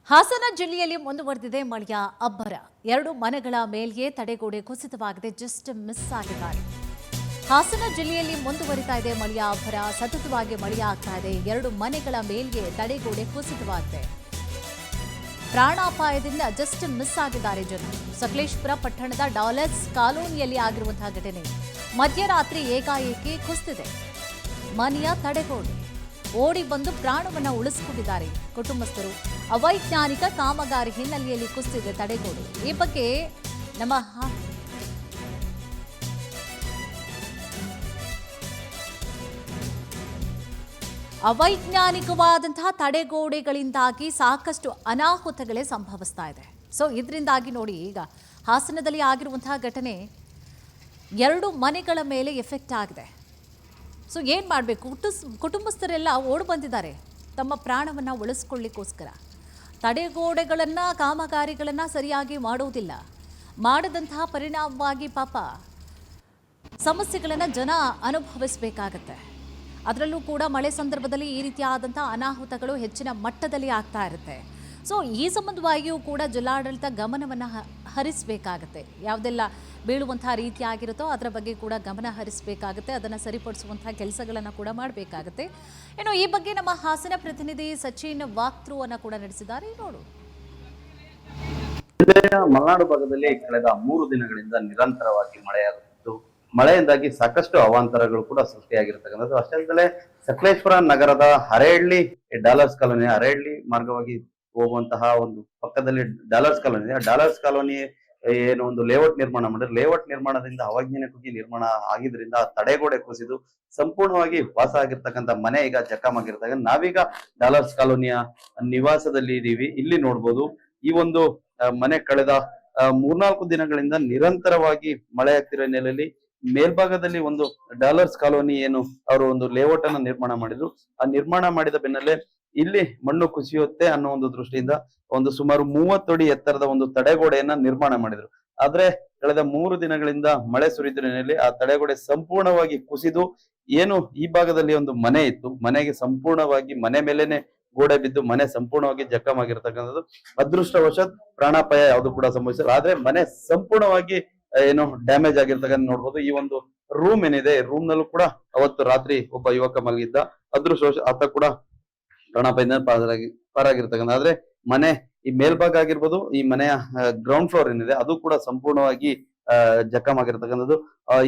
ಹಾಸನ ಜಿಲ್ಲೆಯಲ್ಲಿ ಮುಂದುವರೆದಿದೆ ಮಳೆಯ ಅಬ್ಬರ. 2 ಮನೆಗಳ ಮೇಲ್ಗೆ ತಡೆಗೋಡೆ ಕುಸಿತವಾಗಿದೆ. ಜಸ್ಟ್ ಮಿಸ್ ಆಗಿದ್ದಾರೆ. ಹಾಸನ ಜಿಲ್ಲೆಯಲ್ಲಿ ಮುಂದುವರಿತಾ ಇದೆ ಮಳೆಯ ಅಬ್ಬರ. ಸತತವಾಗಿ ಮಳೆಯಾಗ್ತಾ ಇದೆ. 2 ಮನೆಗಳ ಮೇಲ್ಗೆ ತಡೆಗೋಡೆ ಕುಸಿತವಾಗಿದೆ. ಪ್ರಾಣಾಪಾಯದಿಂದ ಜಸ್ಟ್ ಮಿಸ್ ಆಗಿದ್ದಾರೆ ಜನರು. ಸಕಲೇಶಪುರ ಪಟ್ಟಣದ ಡಾಲರ್ಸ್ ಕಾಲೋನಿಯಲ್ಲಿ ಆಗಿರುವಂತಹ ಘಟನೆ. ಮಧ್ಯರಾತ್ರಿ ಏಕಾಏಕಿ ಕುಸಿದಿದೆ ಮನೆಯ ತಡೆಗೋಡೆ. ಓಡಿ ಬಂದು ಪ್ರಾಣವನ್ನು ಉಳಿಸಿಕೊಂಡಿದ್ದಾರೆ ಕುಟುಂಬಸ್ಥರು. ಅವೈಜ್ಞಾನಿಕ ಕಾಮಗಾರಿ ಹಿನ್ನೆಲೆಯಲ್ಲಿ ಕುಸಿದಿದೆ ತಡೆಗೋಡೆ. ಈ ಬಗ್ಗೆ ನಮ್ಮ ಅವೈಜ್ಞಾನಿಕವಾದಂತಹ ತಡೆಗೋಡೆಗಳಿಂದಾಗಿ ಸಾಕಷ್ಟು ಅನಾಹುತಗಳೇ ಸಂಭವಿಸ್ತಾ ಇದೆ. ಸೊ ಇದರಿಂದಾಗಿ ನೋಡಿ, ಈಗ ಹಾಸನದಲ್ಲಿ ಆಗಿರುವಂತಹ ಘಟನೆ 2 ಮನೆಗಳ ಮೇಲೆ ಎಫೆಕ್ಟ್ ಆಗಿದೆ. ಸೊ ಏನು ಮಾಡಬೇಕು? ಕುಟುಂಬಸ್ಥರೆಲ್ಲ ಓಡಿ ಬಂದಿದ್ದಾರೆ ತಮ್ಮ ಪ್ರಾಣವನ್ನು ಉಳಿಸ್ಕೊಳ್ಳಿಕ್ಕೋಸ್ಕರ. ತಡೆಗೋಡೆಗಳನ್ನು ಕಾಮಗಾರಿಗಳನ್ನು ಸರಿಯಾಗಿ ಮಾಡುವುದಿಲ್ಲ. ಮಾಡದಂತಹ ಪರಿಣಾಮವಾಗಿ ಪಾಪ ಸಮಸ್ಯೆಗಳನ್ನು ಜನ ಅನುಭವಿಸಬೇಕಾಗತ್ತೆ. ಅದರಲ್ಲೂ ಕೂಡ ಮಳೆ ಸಂದರ್ಭದಲ್ಲಿ ಈ ರೀತಿಯಾದಂಥ ಅನಾಹುತಗಳು ಹೆಚ್ಚಿನ ಮಟ್ಟದಲ್ಲಿ ಆಗ್ತಾ ಇರುತ್ತೆ. ಸೊ ಈ ಸಂಬಂಧವಾಗಿಯೂ ಕೂಡ ಜಿಲ್ಲಾಡಳಿತ ಗಮನವನ್ನು ಹರಿಸಬೇಕಾಗತ್ತೆ. ಯಾವುದೆಲ್ಲ ಬೀಳುವಂತಹ ರೀತಿ ಆಗಿರುತ್ತೋ ಅದರ ಬಗ್ಗೆ ಕೂಡ ಗಮನ ಹರಿಸಬೇಕಾಗುತ್ತೆ. ಅದನ್ನು ಸರಿಪಡಿಸುವಂತಹ ಕೆಲಸಗಳನ್ನು ಕೂಡ ಮಾಡಬೇಕಾಗುತ್ತೆ. ಇನ್ನು ಈ ಬಗ್ಗೆ ನಮ್ಮ ಹಾಸನ ಪ್ರತಿನಿಧಿ ಸಚಿನ್ ವಾಕ್ಥ್ರೂ ಕೂಡ ನಡೆಸಿದ್ದಾರೆ. ನೋಡು. ಮಲೆನಾಡು ಭಾಗದಲ್ಲಿ ಕಳೆದ 3 ದಿನಗಳಿಂದ ನಿರಂತರವಾಗಿ ಮಳೆಯಾಗುತ್ತಿದ್ದು, ಮಳೆಯಿಂದಾಗಿ ಸಾಕಷ್ಟು ಅವಾಂತರಗಳು ಕೂಡ ಸೃಷ್ಟಿಯಾಗಿರ್ತಕ್ಕಂಥದ್ದು. ಅಷ್ಟೇ ಸಕಲೇಶಪುರ ನಗರದ ಹರೇಹಳ್ಳಿ ಡಾಲರ್ಸ್ ಕಾಲೋನಿ, ಹರೇಹಳ್ಳಿ ಮಾರ್ಗವಾಗಿ ಹೋಗುವಂತಹ ಒಂದು ಪಕ್ಕದಲ್ಲಿ ಡಾಲರ್ಸ್ ಕಾಲೋನಿ ಇದೆ. ಡಾಲರ್ಸ್ ಕಾಲೋನಿ ಏನು ಒಂದು ಲೇಔಟ್ ನಿರ್ಮಾಣ ಮಾಡಿದ್ರೆ, ಲೇಔಟ್ ನಿರ್ಮಾಣದಿಂದ ಅವೈಜ್ಞಾನಿಕವಾಗಿ ನಿರ್ಮಾಣ ಆಗಿದ್ರಿಂದ ತಡೆಗೋಡೆ ಕುಸಿದು ಸಂಪೂರ್ಣವಾಗಿ ವಾಸ ಆಗಿರ್ತಕ್ಕಂಥ ಮನೆ ಈಗ ಜಖಮಾಗಿರ್ತಕ್ಕಂಥ. ನಾವೀಗ ಡಾಲರ್ಸ್ ಕಾಲೋನಿಯ ನಿವಾಸದಲ್ಲಿ ಇದೀವಿ. ಇಲ್ಲಿ ನೋಡ್ಬೋದು, ಈ ಒಂದು ಮನೆ ಕಳೆದ 3-4 ದಿನಗಳಿಂದ ನಿರಂತರವಾಗಿ ಮಳೆ ಆಗ್ತಿರೋ ಹಿನ್ನೆಲೆಯಲ್ಲಿ ಮೇಲ್ಭಾಗದಲ್ಲಿ ಒಂದು ಡಾಲರ್ಸ್ ಕಾಲೋನಿ ಏನು ಅವರು ಒಂದು ಲೇಔಟ್ ಅನ್ನ ನಿರ್ಮಾಣ ಮಾಡಿದ್ರು. ಆ ನಿರ್ಮಾಣ ಮಾಡಿದ ಬೆನ್ನಲ್ಲೇ ಇಲ್ಲಿ ಮಣ್ಣು ಕುಸಿಯುತ್ತೆ ಅನ್ನೋ ಒಂದು ದೃಷ್ಟಿಯಿಂದ ಒಂದು ಸುಮಾರು 30 ಅಡಿ ಎತ್ತರದ ಒಂದು ತಡೆಗೋಡೆಯನ್ನ ನಿರ್ಮಾಣ ಮಾಡಿದ್ರು. ಆದ್ರೆ ಕಳೆದ 3 ದಿನಗಳಿಂದ ಮಳೆ ಸುರಿದ ಹಿನ್ನೆಲೆಯಲ್ಲಿ ಆ ತಡೆಗೋಡೆ ಸಂಪೂರ್ಣವಾಗಿ ಕುಸಿದು, ಏನು ಈ ಭಾಗದಲ್ಲಿ ಒಂದು ಮನೆ ಇತ್ತು, ಮನೆಗೆ ಸಂಪೂರ್ಣವಾಗಿ ಮನೆ ಮೇಲೆನೆ ಗೋಡೆ ಬಿದ್ದು ಮನೆ ಸಂಪೂರ್ಣವಾಗಿ ಜಖಮಾಗಿರ್ತಕ್ಕಂಥದ್ದು. ಅದೃಷ್ಟವಶಾತ್ ಪ್ರಾಣಾಪಾಯ ಯಾವುದು ಕೂಡ ಸಂಭವಿಸಿಲ್ಲ. ಆದ್ರೆ ಮನೆ ಸಂಪೂರ್ಣವಾಗಿ ಏನು ಡ್ಯಾಮೇಜ್ ಆಗಿರ್ತಕ್ಕಂಥ ನೋಡ್ಬೋದು. ಈ ಒಂದು ರೂಮ್ ಏನಿದೆ, ರೂಮ್ ನಲ್ಲೂ ಕೂಡ ಅವತ್ತು ರಾತ್ರಿ ಒಬ್ಬ ಯುವಕ ಮಲಗಿದ್ದ. ಅದೃಷ್ಟವಶಾತ್ ಆತ ಕೂಡ ಪ್ರಾಣಾಪಾಯದಿಂದ ಪಾರಾಗಿರ್ತಕ್ಕಂಥ. ಆದ್ರೆ ಮನೆ ಈ ಮೇಲ್ಭಾಗ ಆಗಿರ್ಬೋದು, ಈ ಮನೆಯ ಗ್ರೌಂಡ್ ಫ್ಲೋರ್ ಏನಿದೆ ಅದು ಕೂಡ ಸಂಪೂರ್ಣವಾಗಿ ಜಖಮಾಗಿರ್ತಕ್ಕಂಥದ್ದು.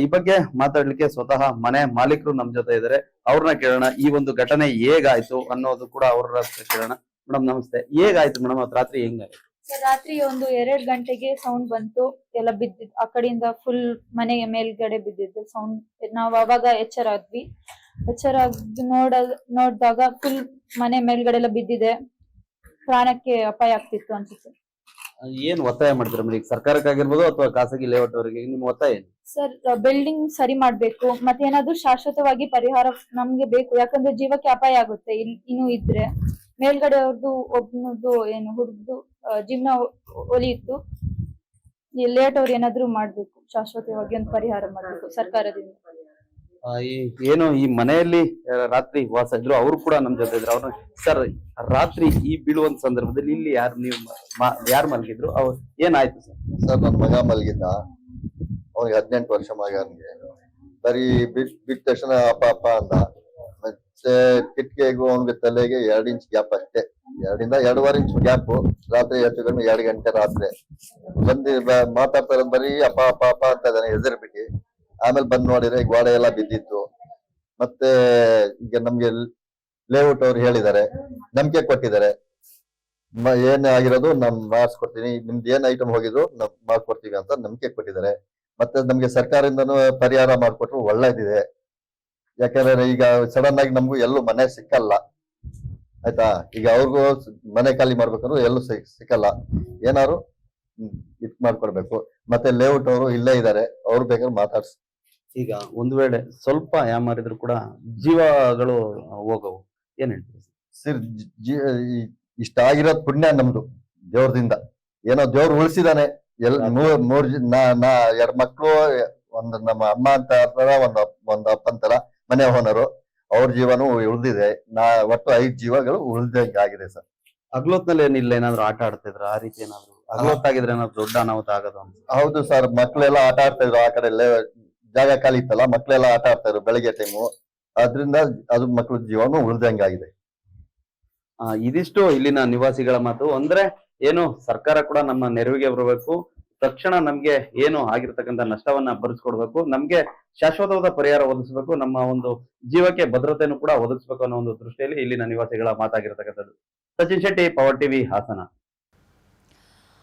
ಈ ಬಗ್ಗೆ ಮಾತಾಡ್ಲಿಕ್ಕೆ ಸ್ವತಃ ಮನೆ ಮಾಲೀಕರು ನಮ್ ಜೊತೆ ಇದ್ದಾರೆ. ಅವ್ರನ್ನ ಕೇಳೋಣ, ಈ ಒಂದು ಘಟನೆ ಹೇಗಾಯ್ತು ಅನ್ನೋದು ಕೂಡ ಅವ್ರ ಕೇಳೋಣ. ಮೇಡಮ್ ನಮಸ್ತೆ, ಹೇಗಾಯ್ತು ಮೇಡಮ್ ಅವತ್ತು ರಾತ್ರಿ? ಹೆಂಗಾಯ್ತು? ರಾತ್ರಿ ಒಂದು 2 ಗಂಟೆಗೆ ಸೌಂಡ್ ಬಂತು. ಎಲ್ಲ ಬಿದ್ದಿದ್ದು ಆ ಕಡೆಯಿಂದ ಫುಲ್ ಮನೆಯ ಮೇಲ್ಗಡೆ ಬಿದ್ದಿದ್ದು ಸೌಂಡ್. ನಾವು ಅವಾಗ ಎಚ್ಚರ ಆದ್ವಿ. ನೋಡಿದಾಗ ಫುಲ್ ಮನೆ ಮೇಲ್ಗಡೆ ಎಲ್ಲ ಬಿದ್ದಿದೆ. ಪ್ರಾಣಕ್ಕೆ ಅಪಾಯ ಆಗ್ತಿತ್ತು ಅನ್ಸುತ್ತೆ. ಏನ್ ಒತ್ತಾಯ ಮಾಡ್ತೀರಾ ಮೇಡಮ್? ಈಗ ಸರ್ಕಾರಕ್ಕಾಗಿರ್ಬೋದು ಅಥವಾ ಖಾಸಗಿ ಲೇಔಟ್ ಅವರಿಗೆ ನಿಮ್ಮ ಒತ್ತಾಯ ಏನು? ಸರ್, ಬಿಲ್ಡಿಂಗ್ ಸರಿ ಮಾಡ್ಬೇಕು, ಮತ್ತೆ ಏನಾದ್ರು ಶಾಶ್ವತವಾಗಿ ಪರಿಹಾರ ನಮ್ಗೆ ಬೇಕು. ಯಾಕಂದ್ರೆ ಜೀವಕ್ಕೆ ಅಪಾಯ ಆಗುತ್ತೆ ಇನ್ನು ಇದ್ರೆ. ಮೇಲ್ಗಡೆ ಅವ್ರದ್ದು ಒಬ್ಬನದು ಏನು ಹುಡುಗ್ದು ಜೀವನ ಒಲಿಯಿತ್ತು. ಲೇಟ್ ಅವ್ರು ಏನಾದ್ರು ಮಾಡ್ಬೇಕು, ಶಾಶ್ವತವಾಗಿ ಒಂದು ಪರಿಹಾರ ಮಾಡ್ಬೇಕು ಸರ್ಕಾರದಿಂದ. ಏನು ಈ ಮನೆಯಲ್ಲಿ ರಾತ್ರಿ ವಾಸ ಇದ್ರು, ಅವರು ಕೂಡ ನಮ್ ಜೊತೆ ಇದ್ರು. ಅವ್ರ ಸರ್, ರಾತ್ರಿ ಈ ಬೀಳುವಂತ ಸಂದರ್ಭದಲ್ಲಿ ಇಲ್ಲಿ ಯಾರು ಮಲಗಿದ್ರು? ಅವ್ರು ಏನಾಯ್ತು ಸರ್? ಸರ್, ನನ್ ಮಗ ಮಲಗಿದ್ದ. ಅವ್ನಿಗೆ 18 ವರ್ಷ ಮಗ. ಅವನಿಗೆ ಬರೀ ಬಿಟ್ಟ ತಕ್ಷಣ ಅಪ್ಪ ಅಪ್ಪ ಅಂದ. ಮತ್ತೆ ಕಿಟಕಿಗೂ ಅವನಿಗೆ ತಲೆಗೆ 2 ಇಂಚ್ ಗ್ಯಾಪ್ ಅಷ್ಟೇ. 2 ಇಂದ 2.5 ಇಂಚ್ ಗ್ಯಾಪ್. ರಾತ್ರಿ ಹೆಚ್ಚು ಕಡಿಮೆ 2 ಗಂಟೆ ರಾತ್ರಿ ಬಂದು ಮಾತಾಡ್ತಾರೆ. ಬರೀ ಅಪ್ಪ ಅಪ್ಪ ಅಪ್ಪ ಅಂತ ಇದ್ದಾನೆ ಹೆದರ್ಬಿಟ್ಟು. ಆಮೇಲೆ ಬಂದ್ ನೋಡಿದ್ರೆ ಗೋಡೆ ಎಲ್ಲ ಬಿದ್ದಿತ್ತು. ಮತ್ತೆ ಈಗ ನಮ್ಗೆ ಲೇಔಟ್ ಅವ್ರು ಹೇಳಿದ್ದಾರೆ, ನಂಬಿಕೆ ಕೊಟ್ಟಿದ್ದಾರೆ, ಏನ್ ಆಗಿರೋದು ನಮ್ ಮಾಡಿಸ್ಕೊಡ್ತೀನಿ, ನಿಮ್ದು ಏನ್ ಐಟಮ್ ಹೋಗಿದ್ರು ನಮ್ ಮಾಡ್ಕೊಡ್ತೀವಿ ಅಂತ ನಂಬಿಕೆ ಕೊಟ್ಟಿದ್ದಾರೆ. ಮತ್ತೆ ನಮ್ಗೆ ಸರ್ಕಾರದಿಂದನೂ ಪರಿಹಾರ ಮಾಡ್ಕೊಟ್ರು ಒಳ್ಳೇದಿದೆ. ಯಾಕಂದ್ರೆ ಈಗ ಸಡನ್ ಆಗಿ ನಮ್ಗೂ ಎಲ್ಲೂ ಮನೆ ಸಿಕ್ಕಲ್ಲ, ಆಯ್ತಾ? ಈಗ ಅವ್ರಿಗೂ ಮನೆ ಖಾಲಿ ಮಾಡ್ಬೇಕಂದ್ರೆ ಎಲ್ಲೂ ಸಿಕ್ಕಲ್ಲ. ಏನಾದ್ರು ಇದ್ ಮಾಡ್ಕೊಡ್ಬೇಕು. ಮತ್ತೆ ಲೇಔಟ್ ಅವರು ಇಲ್ಲೇ ಇದ್ದಾರೆ, ಅವ್ರು ಬೇಕಾದ್ರೆ ಮಾತಾಡ್ಸಿ. ಈಗ ಒಂದ್ ವೇಳೆ ಸ್ವಲ್ಪ ಯಾಮಾರಿದ್ರು ಕೂಡ ಜೀವಗಳು ಹೋಗವು, ಏನ್ ಹೇಳ್ತೀವಿ ಸರ್? ಇಷ್ಟ ಆಗಿರೋದ್ ಪುಣ್ಯ ನಮ್ದು ದೇವ್ರದಿಂದ. ಏನೋ ದೇವ್ರು ಉಳಿಸಿದಾನೆ. 2 ಮಕ್ಳು, ಒಂದು ನಮ್ಮ ಅಮ್ಮ ಅಂತ ಒಂದು ಅಪ್ಪನ್ ತರ ಮನೆ ಓನರು. ಅವ್ರ ಜೀವನೂ ಉಳಿದಿದೆ. ಒಟ್ಟು 5 ಜೀವಗಳು ಉಳಿದಂಗೆ ಆಗಿದೆ ಸರ್. ಹಗ್ಲೊತ್ನಲ್ಲಿ ಏನಿಲ್ಲ ಏನಾದ್ರು ಆಟ ಆಡ್ತಿದ್ರ ಆ ರೀತಿ ಏನಾದ್ರು ಹಗ್ಲೊತ್ತಾಗಿದ್ರೆ ಏನಾದ್ರು ದೊಡ್ಡ ಅನಾಹುತ ಆಗೋದು ಅಂತ? ಹೌದು ಸರ್, ಮಕ್ಳೆಲ್ಲ ಆಟ ಆಡ್ತಾ ಇದ್ರು. ಆ ಕಡೆ ಜಾಗ ಖಾಲಿ ಇತ್ತಲ್ಲ, ಮಕ್ಳೆಲ್ಲ ಆಟ ಆಡ್ತಾ ಇದ್ರು ಬೆಳಿಗ್ಗೆ ಟೈಮು. ಅದ್ರಿಂದ ಅದು ಮಕ್ಳ ಜೀವನ ಉಳಿದಂಗಾಗಿದೆ. ಇದಿಷ್ಟು ಇಲ್ಲಿನ ನಿವಾಸಿಗಳ ಮಾತು. ಅಂದ್ರೆ ಏನು, ಸರ್ಕಾರ ಕೂಡ ನಮ್ಮ ನೆರವಿಗೆ ಬರಬೇಕು, ತಕ್ಷಣ ನಮ್ಗೆ ಏನು ಆಗಿರ್ತಕ್ಕಂಥ ನಷ್ಟವನ್ನ ಭರಿಸ್ಕೊಡ್ಬೇಕು, ನಮ್ಗೆ ಶಾಶ್ವತವಾದ ಪರಿಹಾರ ಒದಗಿಸ್ಬೇಕು, ನಮ್ಮ ಒಂದು ಜೀವಕ್ಕೆ ಭದ್ರತೆಯನ್ನು ಕೂಡ ಒದಗಿಸ್ಬೇಕು ಅನ್ನೋ ಒಂದು ದೃಷ್ಟಿಯಲ್ಲಿ ಇಲ್ಲಿನ ನಿವಾಸಿಗಳ ಮಾತಾಗಿರ್ತಕ್ಕಂಥದ್ದು. Sachin Shetty, power TV, Hassan.